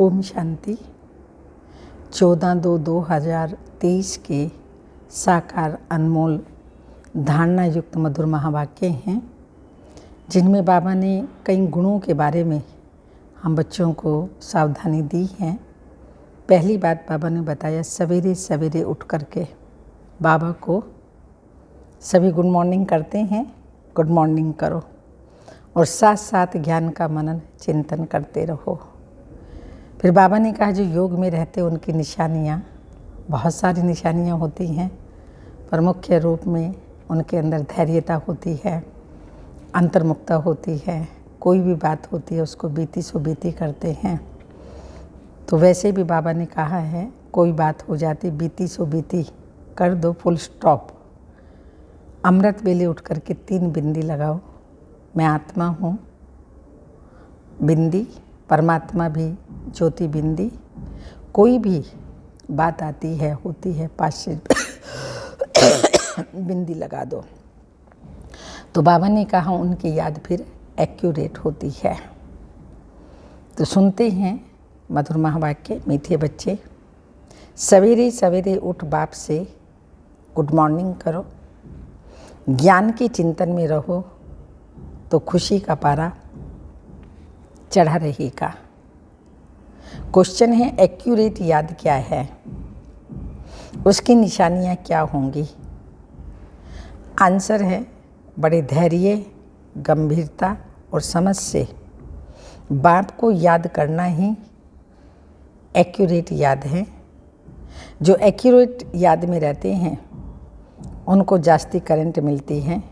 ओम शांति। 14/2/2023 के साकार अनमोल धारणा युक्त मधुर महावाक्य हैं, जिनमें बाबा ने कई गुणों के बारे में हम बच्चों को सावधानी दी है। पहली बात बाबा ने बताया, सवेरे सवेरे उठ करके बाबा को सभी गुड मॉर्निंग करते हैं, गुड मॉर्निंग करो और साथ साथ ज्ञान का मनन चिंतन करते रहो। फिर बाबा ने कहा, जो योग में रहते उनकी निशानियाँ, बहुत सारी निशानियाँ होती हैं, पर मुख्य रूप में उनके अंदर धैर्यता होती है, अंतर्मुक्ता होती है, कोई भी बात होती है उसको बीती सो बीती करते हैं। तो वैसे भी बाबा ने कहा है, कोई बात हो जाती बीती सो बीती कर दो, फुल स्टॉप। अमृत वेले उठ कर के 3 बिंदी लगाओ, मैं आत्मा हूँ, बिंदी, परमात्मा भी ज्योति बिंदी। कोई भी बात आती है होती है 5 बिंदी लगा दो। तो बाबा ने कहा उनकी याद फिर एक्यूरेट होती है। तो सुनते हैं मधुर महावाक्य। मीठे बच्चे, सवेरे सवेरे उठ बाप से गुड मॉर्निंग करो, ज्ञान के चिंतन में रहो तो खुशी का पारा चढ़ा रहेगा। क्वेश्चन है, एक्यूरेट याद क्या है, उसकी निशानियाँ क्या होंगी? आंसर है, बड़े धैर्य, गंभीरता और समझ से बाप को याद करना ही एक्यूरेट याद है। जो एक्यूरेट याद में रहते हैं उनको जास्ती करंट मिलती है,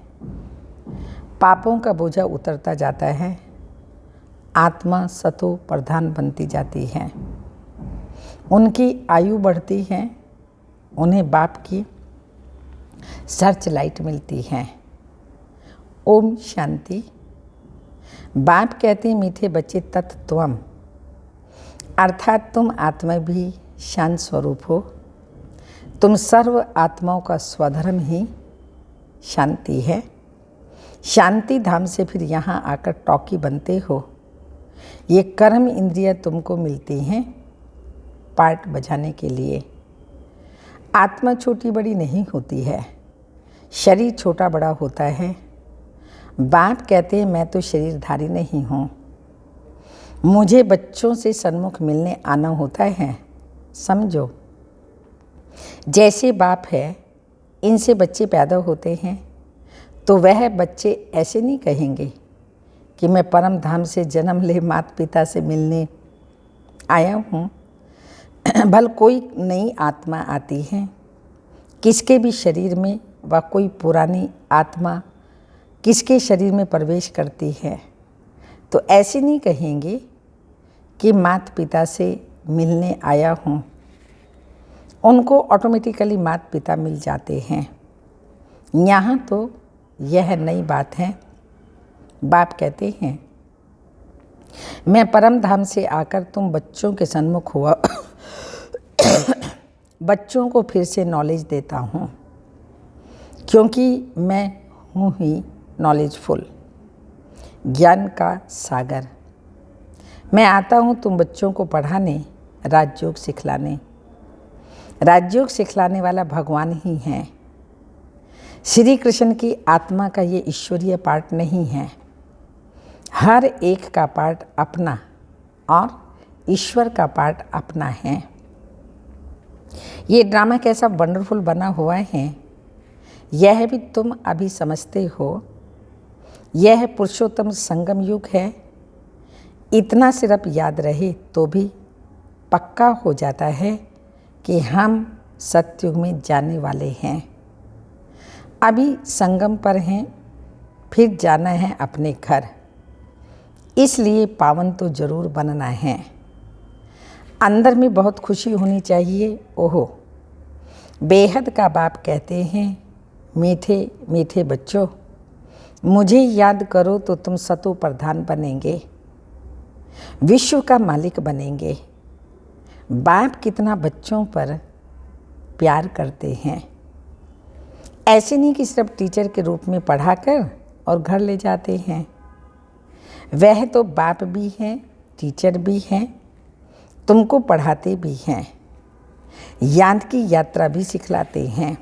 पापों का बोझा उतरता जाता है, आत्मा सतो प्रधान बनती जाती है, उनकी आयु बढ़ती है, उन्हें बाप की सर्च लाइट मिलती है। ओम शांति। बाप कहते हैं, मीठे बच्चे, तत्त्वम अर्थात तुम आत्मा भी शांत स्वरूप हो। तुम सर्व आत्माओं का स्वधर्म ही शांति है। शांति धाम से फिर यहाँ आकर टॉकी बनते हो। ये कर्म इंद्रियाँ तुमको मिलती हैं पार्ट बजाने के लिए। आत्मा छोटी बड़ी नहीं होती है, शरीर छोटा बड़ा होता है। बाप कहते हैं, मैं तो शरीरधारी नहीं हूँ, मुझे बच्चों से सन्मुख मिलने आना होता है। समझो, जैसे बाप है, इनसे बच्चे पैदा होते हैं तो वह बच्चे ऐसे नहीं कहेंगे कि मैं परम धाम से जन्म ले माता पिता से मिलने आया हूँ। भल कोई नई आत्मा आती है किसके भी शरीर में, व कोई पुरानी आत्मा किसके शरीर में प्रवेश करती है तो ऐसे नहीं कहेंगे कि माता पिता से मिलने आया हूँ। उनको ऑटोमेटिकली माता पिता मिल जाते हैं। यहाँ तो यह नई बात है। बाप कहते हैं, मैं परम धाम से आकर तुम बच्चों के सन्मुख हुआ बच्चों को फिर से नॉलेज देता हूँ, क्योंकि मैं हूँ ही नॉलेजफुल, ज्ञान का सागर। मैं आता हूँ तुम बच्चों को पढ़ाने, राजयोग सिखलाने। राजयोग सिखलाने वाला भगवान ही है। श्री कृष्ण की आत्मा का ये ईश्वरीय पार्ट नहीं है, हर एक का पार्ट अपना और ईश्वर का पार्ट अपना है। ये ड्रामा कैसा वंडरफुल बना हुआ है, यह भी तुम अभी समझते हो। यह पुरुषोत्तम संगम युग है। इतना सिर्फ याद रहे तो भी पक्का हो जाता है कि हम सतयुग में जाने वाले हैं। अभी संगम पर हैं, फिर जाना है अपने घर, इसलिए पावन तो जरूर बनना है। अंदर में बहुत खुशी होनी चाहिए। ओहो, बेहद का बाप कहते हैं, मीठे मीठे बच्चों, मुझे याद करो तो तुम सतो प्रधान बनेंगे, विश्व का मालिक बनेंगे। बाप कितना बच्चों पर प्यार करते हैं। ऐसे नहीं कि सिर्फ टीचर के रूप में पढ़ाकर और घर ले जाते हैं। वह तो बाप भी हैं, टीचर भी हैं, तुमको पढ़ाते भी हैं, याद की यात्रा भी सिखलाते हैं।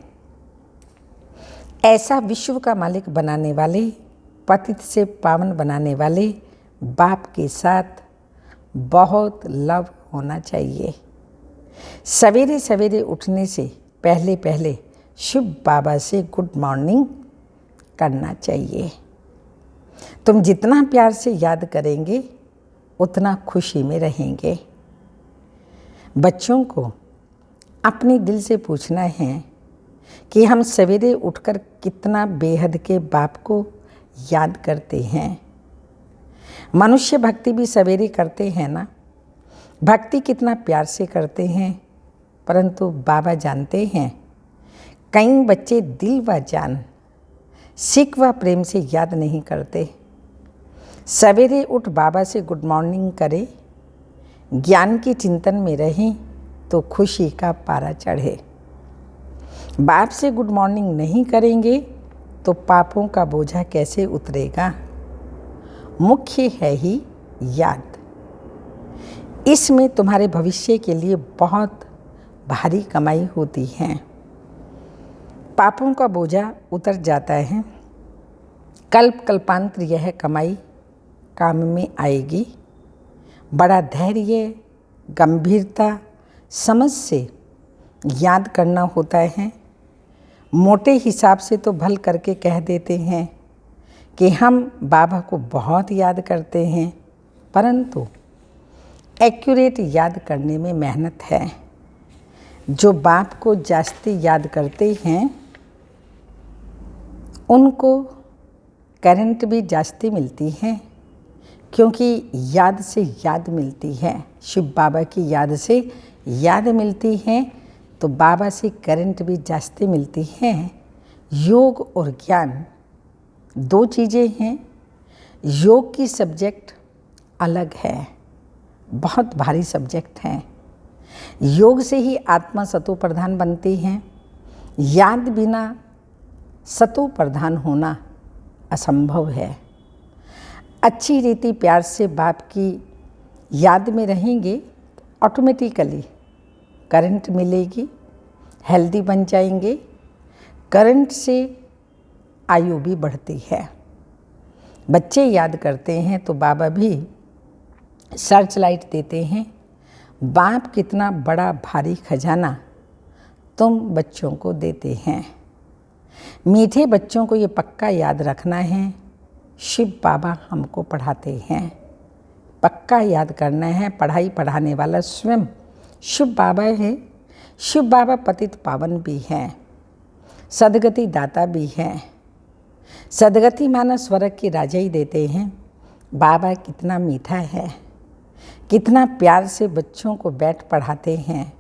ऐसा विश्व का मालिक बनाने वाले, पतित से पावन बनाने वाले बाप के साथ बहुत लव होना चाहिए। सवेरे सवेरे उठने से पहले पहले शुभ बाबा से गुड मॉर्निंग करना चाहिए। तुम जितना प्यार से याद करेंगे उतना खुशी में रहेंगे। बच्चों को अपने दिल से पूछना है कि हम सवेरे उठकर कितना बेहद के बाप को याद करते हैं। मनुष्य भक्ति भी सवेरे करते हैं ना, भक्ति कितना प्यार से करते हैं, परंतु बाबा जानते हैं कई बच्चे दिल व जान, सिक व प्रेम से याद नहीं करते। सवेरे उठ बाबा से गुड मॉर्निंग करें, ज्ञान के चिंतन में रहें तो खुशी का पारा चढ़े। बाप से गुड मॉर्निंग नहीं करेंगे तो पापों का बोझा कैसे उतरेगा। मुख्य है ही याद। इसमें तुम्हारे भविष्य के लिए बहुत भारी कमाई होती है। पापों का बोझा उतर जाता है। कल्प कल्पांतर यह कमाई काम में आएगी। बड़ा धैर्य, गंभीरता, समझ से याद करना होता है। मोटे हिसाब से तो भल करके कह देते हैं कि हम बाबा को बहुत याद करते हैं, परंतु एक्यूरेट याद करने में मेहनत है। जो बाप को जास्ती याद करते हैं उनको करंट भी जास्ती मिलती है, क्योंकि याद से याद मिलती है। शिव बाबा की याद से याद मिलती है तो बाबा से करंट भी जास्ती मिलती है। योग और ज्ञान दो चीज़ें हैं। योग की सब्जेक्ट अलग है, बहुत भारी सब्जेक्ट है। योग से ही आत्मा सतो प्रधान बनती है। याद बिना सतो प्रधान होना असंभव है। अच्छी रीति प्यार से बाप की याद में रहेंगे, ऑटोमेटिकली करंट मिलेगी, हेल्दी बन जाएंगे। करंट से आयु भी बढ़ती है। बच्चे याद करते हैं तो बाबा भी सर्च लाइट देते हैं। बाप कितना बड़ा भारी खजाना तुम बच्चों को देते हैं। मीठे बच्चों को ये पक्का याद रखना है, शिव बाबा हमको पढ़ाते हैं। पक्का याद करना है। पढ़ाई पढ़ाने वाला स्वयं शिव बाबा है। शिव बाबा पतित पावन भी हैं, सदगति दाता भी हैं। सदगति माना स्वर्ग की राजा ही देते हैं। बाबा कितना मीठा है, कितना प्यार से बच्चों को बैठ पढ़ाते हैं।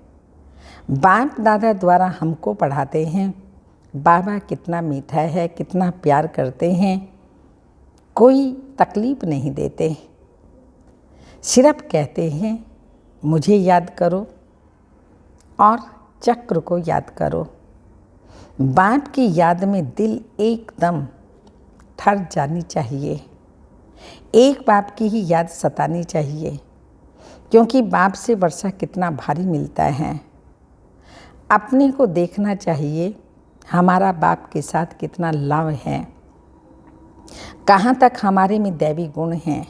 बाप दादा द्वारा हमको पढ़ाते हैं। बाबा कितना मीठा है, कितना प्यार करते हैं, कोई तकलीफ नहीं देते। सिर्फ कहते हैं मुझे याद करो और चक्र को याद करो। बाप की याद में दिल एकदम ठर जानी चाहिए। एक बाप की ही याद सतानी चाहिए, क्योंकि बाप से वर्षा कितना भारी मिलता है। अपने को देखना चाहिए हमारा बाप के साथ कितना लव है, कहाँ तक हमारे में दैवी गुण हैं।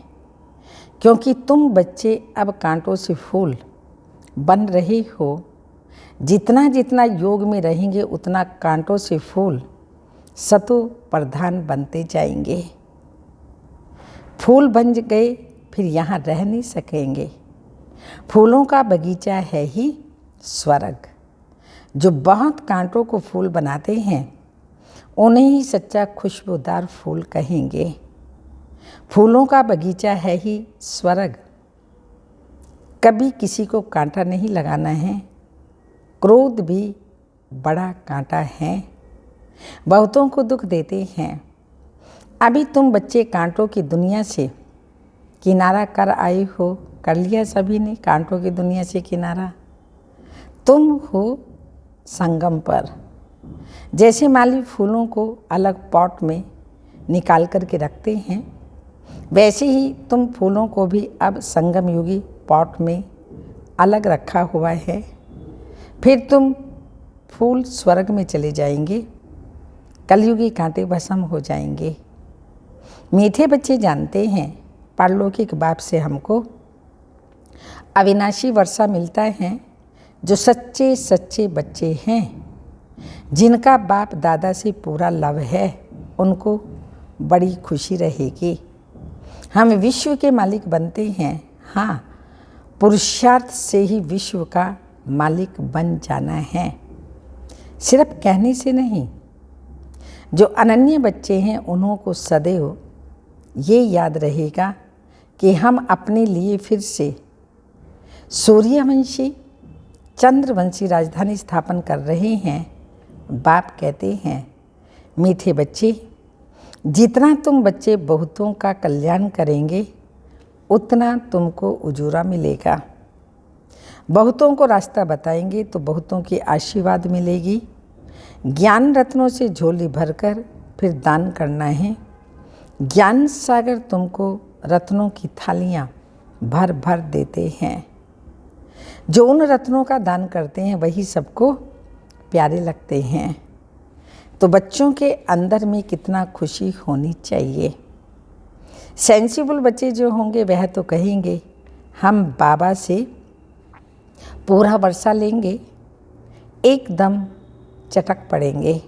क्योंकि तुम बच्चे अब कांटों से फूल बन रहे हो। जितना जितना योग में रहेंगे उतना कांटों से फूल सतो प्रधान बनते जाएंगे। फूल बन गए फिर यहाँ रह नहीं सकेंगे। फूलों का बगीचा है ही स्वर्ग। जो बहुत कांटों को फूल बनाते हैं उन्हें ही सच्चा खुशबूदार फूल कहेंगे। फूलों का बगीचा है ही स्वर्ग। कभी किसी को कांटा नहीं लगाना है। क्रोध भी बड़ा कांटा है, बहुतों को दुख देते हैं। अभी तुम बच्चे कांटों की दुनिया से किनारा कर आए हो। कर लिया सभी ने कांटों की दुनिया से किनारा। तुम हो संगम पर। जैसे माली फूलों को अलग पॉट में निकाल कर के रखते हैं, वैसे ही तुम फूलों को भी अब संगम युगी पॉट में अलग रखा हुआ है। फिर तुम फूल स्वर्ग में चले जाएंगे, कलयुगी कांटे भस्म हो जाएंगे। मीठे बच्चे जानते हैं पारलौकिक बाप से हमको अविनाशी वर्षा मिलता है। जो सच्चे सच्चे बच्चे हैं, जिनका बाप दादा से पूरा लव है, उनको बड़ी खुशी रहेगी। हम विश्व के मालिक बनते हैं। हाँ, पुरुषार्थ से ही विश्व का मालिक बन जाना है, सिर्फ कहने से नहीं। जो अनन्य बच्चे हैं उन्हों को सदैव ये याद रहेगा कि हम अपने लिए फिर से सूर्यवंशी चंद्रवंशी राजधानी स्थापन कर रहे हैं। बाप कहते हैं, मीठे बच्चे, जितना तुम बच्चे बहुतों का कल्याण करेंगे उतना तुमको उजूरा मिलेगा। बहुतों को रास्ता बताएंगे तो बहुतों की आशीर्वाद मिलेगी। ज्ञान रत्नों से झोली भरकर फिर दान करना है। ज्ञान सागर तुमको रत्नों की थालियाँ भर भर देते हैं। जो उन रत्नों का दान करते हैं वही सबको प्यारे लगते हैं। तो बच्चों के अंदर में कितना खुशी होनी चाहिए। सेंसिबल बच्चे जो होंगे वह तो कहेंगे हम बाबा से पूरा वर्षा लेंगे, एकदम चटक पड़ेंगे।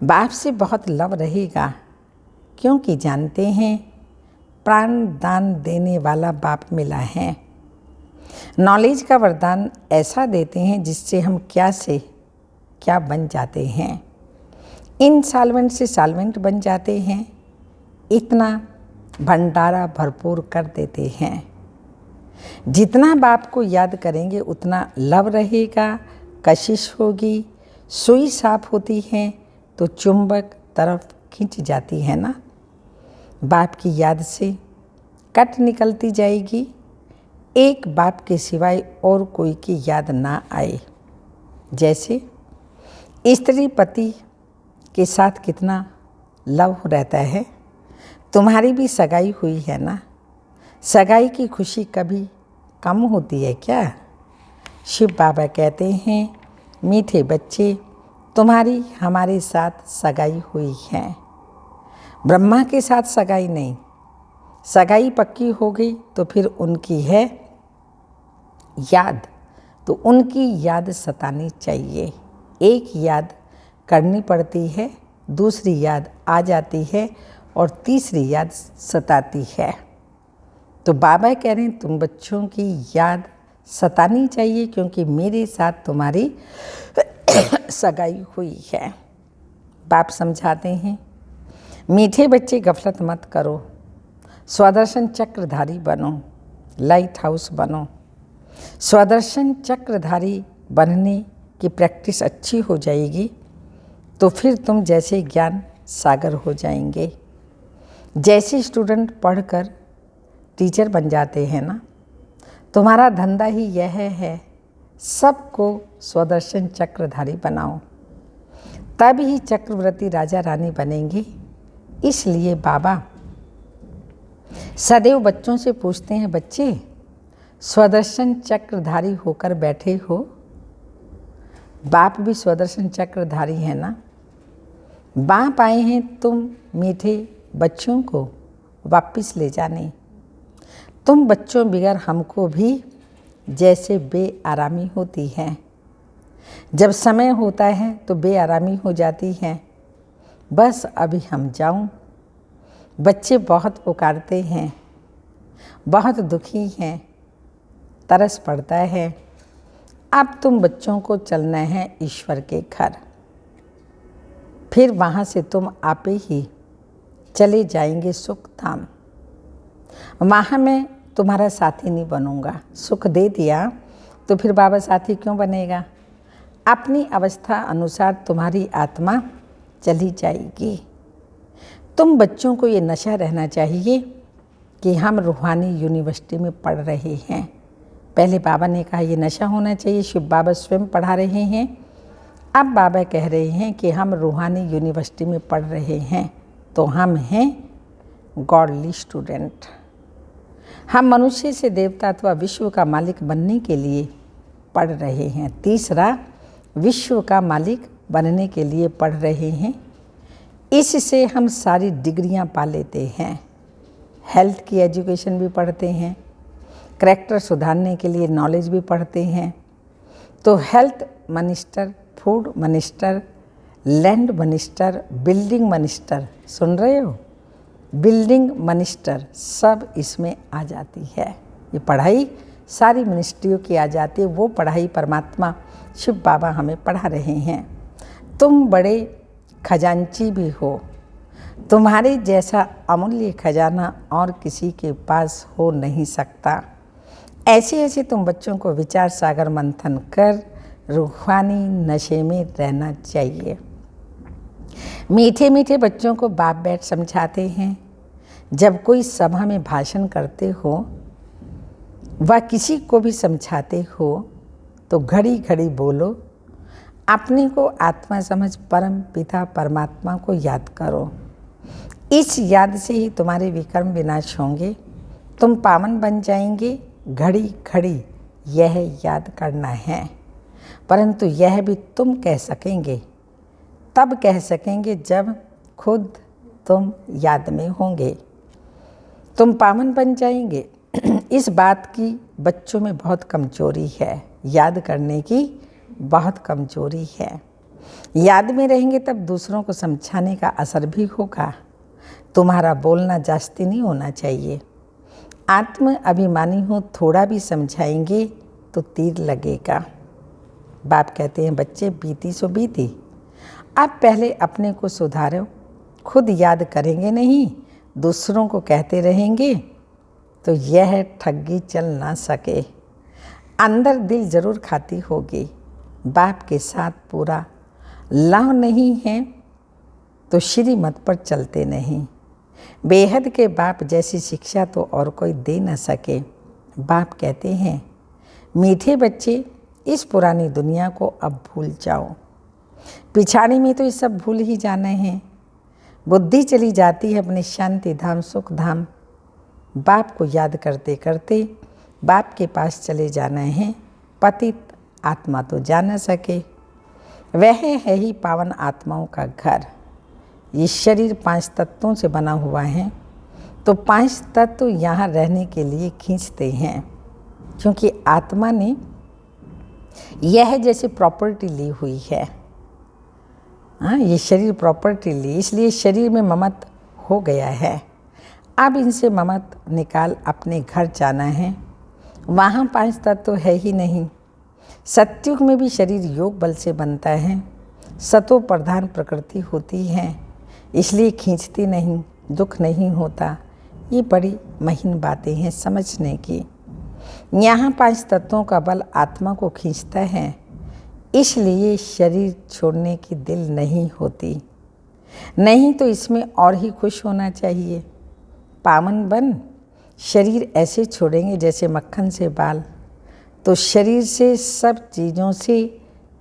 बाप से बहुत लव रहेगा, क्योंकि जानते हैं प्राण दान देने वाला बाप मिला है। नॉलेज का वरदान ऐसा देते हैं जिससे हम क्या से क्या बन जाते हैं। इनसॉल्वेंट से सॉल्वेंट बन जाते हैं। इतना भंडारा भरपूर कर देते हैं। जितना बाप को याद करेंगे उतना लव रहेगा, कशिश होगी। सुई साफ होती है तो चुंबक तरफ खींच जाती है ना। बाप की याद से कट निकलती जाएगी। एक बाप के सिवाय और कोई की याद ना आए। जैसे स्त्री पति के साथ कितना लव रहता है। तुम्हारी भी सगाई हुई है ना। सगाई की खुशी कभी कम होती है क्या? शिव बाबा कहते हैं, मीठे बच्चे, तुम्हारी हमारे साथ सगाई हुई है। ब्रह्मा के साथ सगाई नहीं। सगाई पक्की हो गई तो फिर उनकी है याद, तो उनकी याद सतानी चाहिए। एक याद करनी पड़ती है, दूसरी याद आ जाती है और तीसरी याद सताती है। तो बाबा कह रहे हैं तुम बच्चों की याद सतानी चाहिए, क्योंकि मेरे साथ तुम्हारी सगाई हुई है। बाप समझाते हैं, मीठे बच्चे गफलत मत करो, स्वदर्शन चक्रधारी बनो, लाइट हाउस बनो। स्वदर्शन चक्रधारी बनने की प्रैक्टिस अच्छी हो जाएगी तो फिर तुम जैसे ज्ञान सागर हो जाएंगे। जैसे स्टूडेंट पढ़कर टीचर बन जाते हैं ना, तुम्हारा धंधा ही यह है सबको स्वदर्शन चक्रधारी बनाओ, तब ही चक्रवर्ती राजा रानी बनेंगे। इसलिए बाबा सदैव बच्चों से पूछते हैं, बच्चे स्वदर्शन चक्रधारी होकर बैठे हो? बाप भी स्वदर्शन चक्रधारी है ना। बाप आए हैं तुम मीठे बच्चों को वापस ले जाने। तुम बच्चों बिगर हमको भी जैसे बेआरामी होती है। जब समय होता है तो बेआरामी हो जाती है, बस अभी हम जाऊं। बच्चे बहुत पुकारते हैं, बहुत दुखी हैं, तरस पड़ता है। अब तुम बच्चों को चलना है ईश्वर के घर, फिर वहाँ से तुम आपे ही चले जाएंगे सुख धाम। वहाँ मैं तुम्हारा साथी नहीं बनूंगा। सुख दे दिया तो फिर बाबा साथी क्यों बनेगा? अपनी अवस्था अनुसार तुम्हारी आत्मा चली जाएगी। तुम बच्चों को ये नशा रहना चाहिए कि हम रूहानी यूनिवर्सिटी में पढ़ रहे हैं। पहले बाबा ने कहा ये नशा होना चाहिए, शिव बाबा स्वयं पढ़ा रहे हैं। अब बाबा कह रहे हैं कि हम रूहानी यूनिवर्सिटी में पढ़ रहे हैं, तो हम हैं गॉडली स्टूडेंट। हम मनुष्य से देवता अथवा विश्व का मालिक बनने के लिए पढ़ रहे हैं। तीसरा, विश्व का मालिक बनने के लिए पढ़ रहे हैं। इससे हम सारी डिग्रियां पा लेते हैं। हेल्थ की एजुकेशन भी पढ़ते हैं, करैक्टर सुधारने के लिए नॉलेज भी पढ़ते हैं। तो health minister, food minister, land minister, building minister, सुन रहे हो, बिल्डिंग मिनिस्टर, सब इसमें आ जाती है। ये पढ़ाई सारी मिनिस्ट्रियों की आ जाती है। वो पढ़ाई परमात्मा शिव बाबा हमें पढ़ा रहे हैं। तुम बड़े खजांची भी हो, तुम्हारे जैसा अमूल्य खजाना और किसी के पास हो नहीं सकता। ऐसे ऐसे तुम बच्चों को विचार सागर मंथन कर रूहानी नशे में रहना चाहिए। मीठे मीठे बच्चों को बाप बैठ समझाते हैं। जब कोई सभा में भाषण करते हो व किसी को भी समझाते हो तो घड़ी घड़ी बोलो, अपने को आत्मा समझ परम पिता परमात्मा को याद करो। इस याद से ही तुम्हारे विकर्म विनाश होंगे, तुम पावन बन जाएंगे। घड़ी घड़ी यह याद करना है। परंतु यह भी तुम कह सकेंगे, तब कह सकेंगे जब खुद तुम याद में होंगे। तुम पावन बन जाएंगे। इस बात की बच्चों में बहुत कमजोरी है, याद करने की बहुत कमजोरी है। याद में रहेंगे तब दूसरों को समझाने का असर भी होगा। तुम्हारा बोलना जास्ती नहीं होना चाहिए। आत्म अभिमानी हो, थोड़ा भी समझाएंगे तो तीर लगेगा। बाप कहते हैं बच्चे बीती सो बीती, अब पहले अपने को सुधारो। खुद याद करेंगे नहीं, दूसरों को कहते रहेंगे तो यह ठगी चल ना सके। अंदर दिल जरूर खाती होगी, बाप के साथ पूरा लाभ नहीं है तो श्रीमत पर चलते नहीं। बेहद के बाप जैसी शिक्षा तो और कोई दे न सके। बाप कहते हैं मीठे बच्चे, इस पुरानी दुनिया को अब भूल जाओ। पिछाड़ी में तो ये सब भूल ही जाना है। बुद्धि चली जाती है अपने शांति धाम सुख धाम। बाप को याद करते करते बाप के पास चले जाना है। पतित आत्मा तो जा न सके, वह है ही पावन आत्माओं का घर। ये शरीर 5 तत्वों से बना हुआ है, तो 5 तत्व यहाँ रहने के लिए खींचते हैं, क्योंकि आत्मा ने यह जैसे प्रॉपर्टी ली हुई है। हाँ, ये शरीर प्रॉपर्टी ली, इसलिए शरीर में ममत हो गया है। अब इनसे ममत निकाल अपने घर जाना है। वहाँ 5 तत्व है ही नहीं। सत्युग में भी शरीर योग बल से बनता है। सतो प्रधान प्रकृति होती है, इसलिए खींचती नहीं, दुख नहीं होता। ये बड़ी महीन बातें हैं समझने की। यहाँ 5 तत्वों का बल आत्मा को खींचता है, इसलिए शरीर छोड़ने की दिल नहीं होती। नहीं तो इसमें और ही खुश होना चाहिए। पावन बन, शरीर ऐसे छोड़ेंगे जैसे मक्खन से बाल, तो शरीर से सब चीज़ों से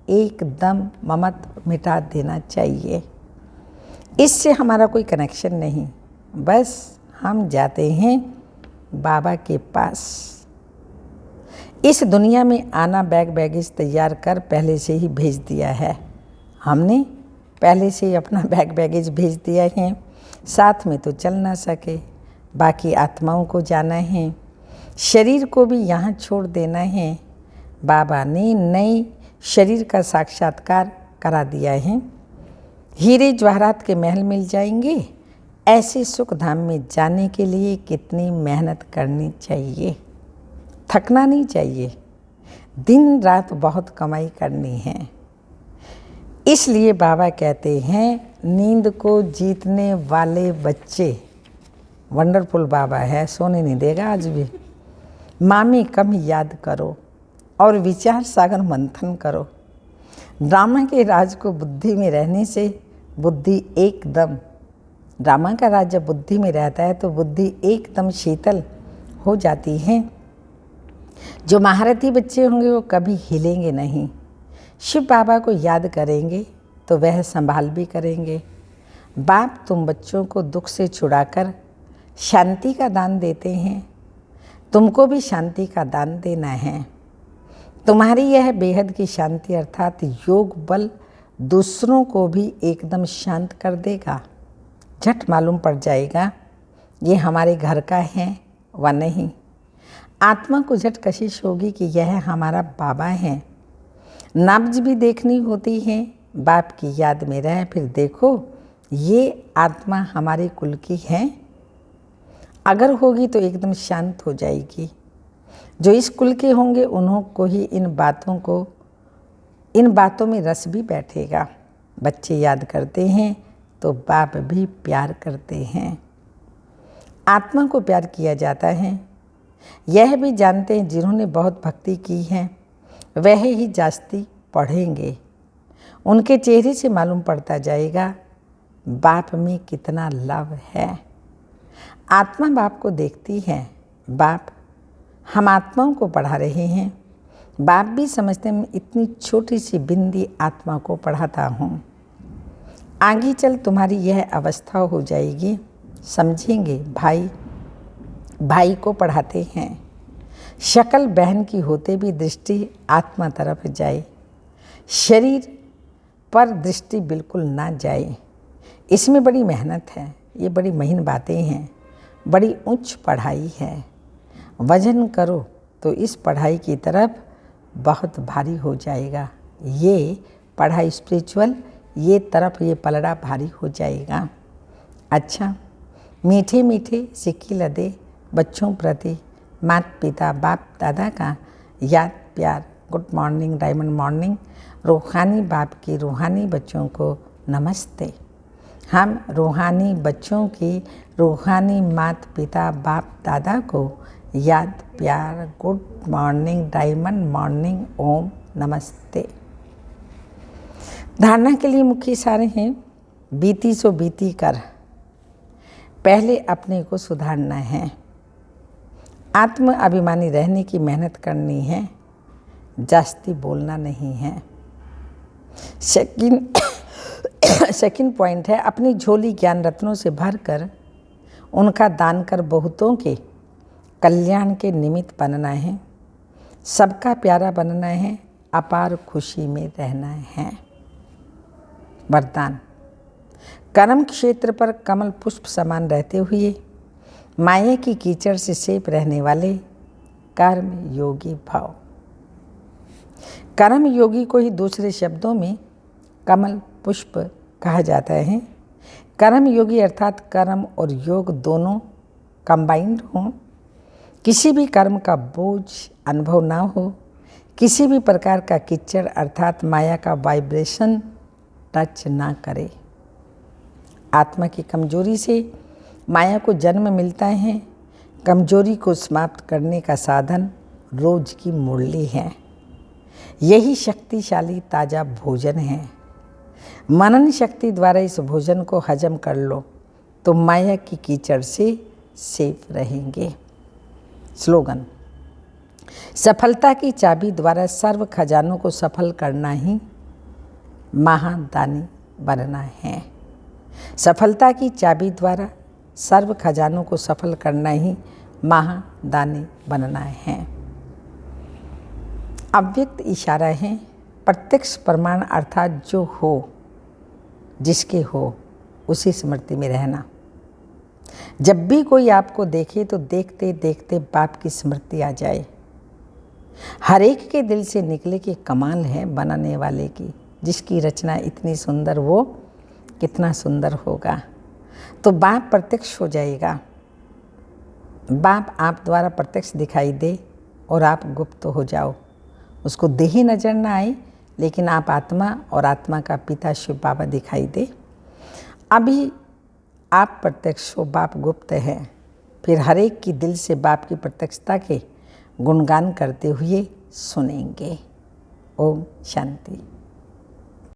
एकदम ममत मिटा देना चाहिए। इससे हमारा कोई कनेक्शन नहीं, बस हम जाते हैं बाबा के पास। इस दुनिया में आना बैग बैगेज तैयार कर पहले से ही भेज दिया है। हमने पहले से ही अपना बैग बैगेज भेज दिया है। साथ में तो चल ना सके, बाकी आत्माओं को जाना है, शरीर को भी यहाँ छोड़ देना है। बाबा ने नई शरीर का साक्षात्कार करा दिया है। हीरे जवाहरात के महल मिल जाएंगे। ऐसे सुख धाम में जाने के लिए कितनी मेहनत करनी चाहिए, थकना नहीं चाहिए। दिन रात बहुत कमाई करनी है। इसलिए बाबा कहते हैं नींद को जीतने वाले बच्चे, वंडरफुल बाबा है, सोने नहीं देगा आज भी। मामी कम याद करो और विचार सागर मंथन करो। ड्रामा के राज को बुद्धि में रहने से बुद्धि एकदम, ड्रामा का राज जब बुद्धि में रहता है तो बुद्धि एकदम शीतल हो जाती है। जो महारथी बच्चे होंगे वो कभी हिलेंगे नहीं। शिव बाबा को याद करेंगे तो वह संभाल भी करेंगे। बाप तुम बच्चों को दुख से छुड़ाकर शांति का दान देते हैं। तुमको भी शांति का दान देना है। तुम्हारी यह बेहद की शांति अर्थात योग बल दूसरों को भी एकदम शांत कर देगा। झट मालूम पड़ जाएगा ये हमारे घर का है व नहीं। आत्मा को झट कशिश होगी कि यह हमारा बाबा है। नब्ज भी देखनी होती है, बाप की याद में रहे फिर देखो ये आत्मा हमारे कुल की है। अगर होगी तो एकदम शांत हो जाएगी। जो इस कुल के होंगे उन्हों को ही इन बातों में रस भी बैठेगा। बच्चे याद करते हैं तो बाप भी प्यार करते हैं। आत्मा को प्यार किया जाता है। यह भी जानते हैं जिन्होंने बहुत भक्ति की है वह ही जास्ती पढ़ेंगे। उनके चेहरे से मालूम पड़ता जाएगा बाप में कितना लव है। आत्मा बाप को देखती है। बाप हम आत्माओं को पढ़ा रहे हैं। बाप भी समझते हैं इतनी छोटी सी बिंदी आत्मा को पढ़ाता हूँ। आगे चल तुम्हारी यह अवस्था हो जाएगी। समझेंगे भाई को पढ़ाते हैं। शक्ल बहन की होते भी दृष्टि आत्मा तरफ जाए, शरीर पर दृष्टि बिल्कुल ना जाए। इसमें बड़ी मेहनत है। ये बड़ी महीन बातें हैं, बड़ी उच्च पढ़ाई है। वजन करो तो इस पढ़ाई की तरफ बहुत भारी हो जाएगा। ये पढ़ाई स्पिरिचुअल, ये तरफ ये पलड़ा भारी हो जाएगा। अच्छा, मीठे मीठे सिक्की लदे बच्चों प्रति माता पिता बाप दादा का याद प्यार। Good morning, diamond morning. रूहानी बाप की रूहानी बच्चों को नमस्ते। हम रूहानी बच्चों की रूहानी माता पिता बाप दादा को याद प्यार, गुड मॉर्निंग, डायमंड मॉर्निंग, ओम नमस्ते। धारणा के लिए मुख्य सारे हैं। बीती सो बीती कर, पहले अपने को सुधारना है। आत्म अभिमानी रहने की मेहनत करनी है, जास्ती बोलना नहीं है। सेकंड पॉइंट है अपनी झोली ज्ञान रत्नों से भरकर उनका दान कर बहुतों के कल्याण के निमित्त बनना है। सबका प्यारा बनना है, अपार खुशी में रहना है। वरदान, कर्म क्षेत्र पर कमल पुष्प समान रहते हुए माया की कीचड़ से सेप रहने वाले कर्म योगी भाव। कर्म योगी को ही दूसरे शब्दों में कमल पुष्प कहा जाता है। कर्म योगी अर्थात कर्म और योग दोनों कंबाइंड हों, किसी भी कर्म का बोझ अनुभव ना हो, किसी भी प्रकार का कीचड़ अर्थात माया का वाइब्रेशन टच ना करे। आत्मा की कमजोरी से माया को जन्म मिलता है। कमजोरी को समाप्त करने का साधन रोज की मुरली है। यही शक्तिशाली ताज़ा भोजन है। मनन शक्ति द्वारा इस भोजन को हजम कर लो तो माया की कीचड़ से सेफ रहेंगे। स्लोगन, सफलता की चाबी द्वारा सर्व खजानों को सफल करना ही महादानी बनना है। सफलता की चाबी द्वारा सर्व खजानों को सफल करना ही महादानी बनना है। अव्यक्त इशारा है। प्रत्यक्ष प्रमाण अर्थात जो हो, जिसके हो उसी स्मृति में रहना। जब भी कोई आपको देखे तो देखते देखते बाप की स्मृति आ जाए। हर एक के दिल से निकले कि कमाल है बनाने वाले की, जिसकी रचना इतनी सुंदर वो कितना सुंदर होगा। तो बाप प्रत्यक्ष हो जाएगा। बाप आप द्वारा प्रत्यक्ष दिखाई दे और आप गुप्त हो जाओ। उसको देही नजर ना आए, लेकिन आप आत्मा और आत्मा का पिता शिव बाबा दिखाई दे। अभी आप प्रत्यक्ष हो, बाप गुप्त है। फिर हर एक की दिल से बाप की प्रत्यक्षता के गुणगान करते हुए सुनेंगे। ओम शांति।